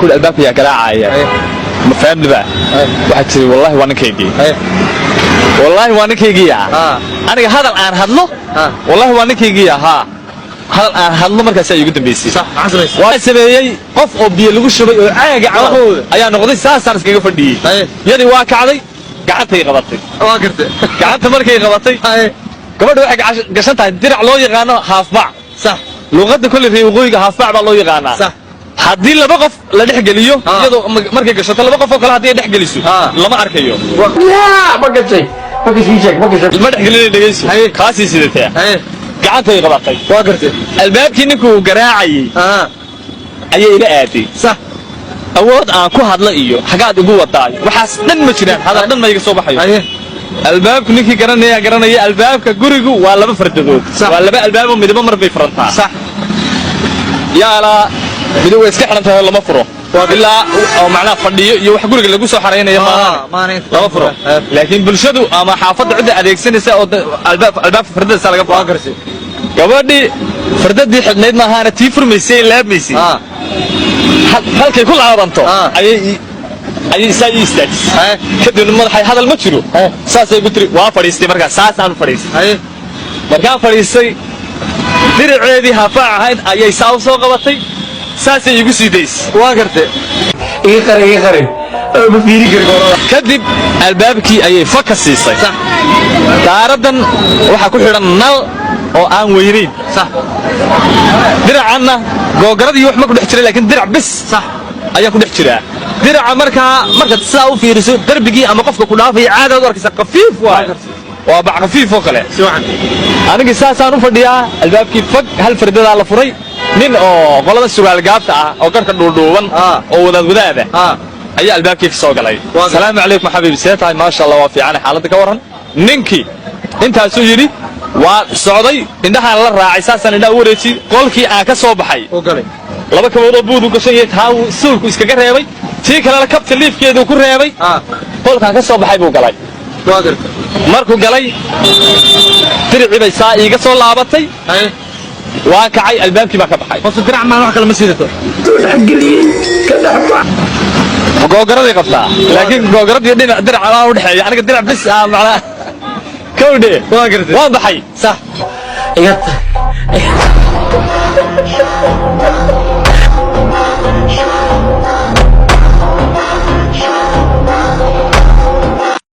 كل الباب يا قراعة ما فهمني بقى واحد تري والله وانا كيجي والله وانا كيجي أنا هذا الآن هذله والله وانا كيجي ها هذا الآن هذله مركز يقول تبيسي صح حصل واسبيعي قف أبي اللي وش بي عاق على أيا نقضي ساس كيجي فردي يدي واقع علي قعدت يغبطي قعدت مركي يغبطي قبل واحد قشنتها الدرع لو يغانا هاف باع صح لغة كل في وقوي هاف باع لو يغانا صح haddii laba qof la dhexgeliyo iyadoo markay gashato laba qof oo kale haddii dhexgeliso lama arkayo ma gashay ma dhexgelin dhageyso kaasi sidee gacanta ay qabatay waa gartay albaabkii ninkuu garaacay ayay ila aaday sax awood aan ku hadla iyo xagaad ugu wadaay waxaas dhan ma jiraan hada dhan ma iga soo baxayo albaabku ninkii garanaya albaabka gurigu waa laba fardadood waa laba albaab midba mar bay furantaa sax yaala midoo iska xirantahay lama furo ilaa oo macna fadhiyo iyo wax guriga lagu soo xareynayo lama furo laakiin bulshadu ama xaafadda cid adeegsanaysa oo albaab fardada laga baa garsi gabadhi fardadii xidhnayd ma ahaana tii furmaysay laabmaysay halkay ku laabanto ayay isaa istaajisay kadib madaxay hadal ma jiro saasay ku tiri waa fadhiistay markaa saasaan fadhiistay markaa fadhiistay diriceedii hafaac ahayd ayay saa u soo qabatay saasay igu sii daysay waa gartay iga qarin ma fiiri karto kadib albaabkii ayay faka siisay sax daaradan waxa ku xidhan nal oo aan weynayn sax diracanna googaradii wax ma ku dhex jiray laakiin dirac bis sax ayaa ku dhex jira diraca marka saa u fiiriso darbigii ama qofka ku dhaafay caadada arkaysa qafiif waa bac qafiif oo kale si wacan aniga saasaan u fadhiyaa albaabkii fag hal fardada la furay nin oo qolada sugaal gaabta ah oo garka dhuudhuuban oo wadaada ayaa albaabkii ka soo galay salaamu calaykum xabiibi seetahay ma sha Allah waa fiican xaaladda ka waran ninkii intaasuu yiri waa socday indhaha la raacay saasaan indhaha wareejin qolkii aan ka soo baxay oo galay laba kabood buudu gashan yahay taa suulku iskaga reebay tii kale la kabta liifkeedu ku reebay qolkaan ka soo baxay buu galay waa gartay markuu galay diricii bay saa iiga soo laabatay waa kacay albaabkii baa ka baxay qofka dirac ma wax kale ma sidato geliyay ka dhaxba googaradii qabtaa laakiin googaradii dhinac dirac aan u dhaxeeyo aniga dirac bis macna kowde waa gartay waa baxay sax iga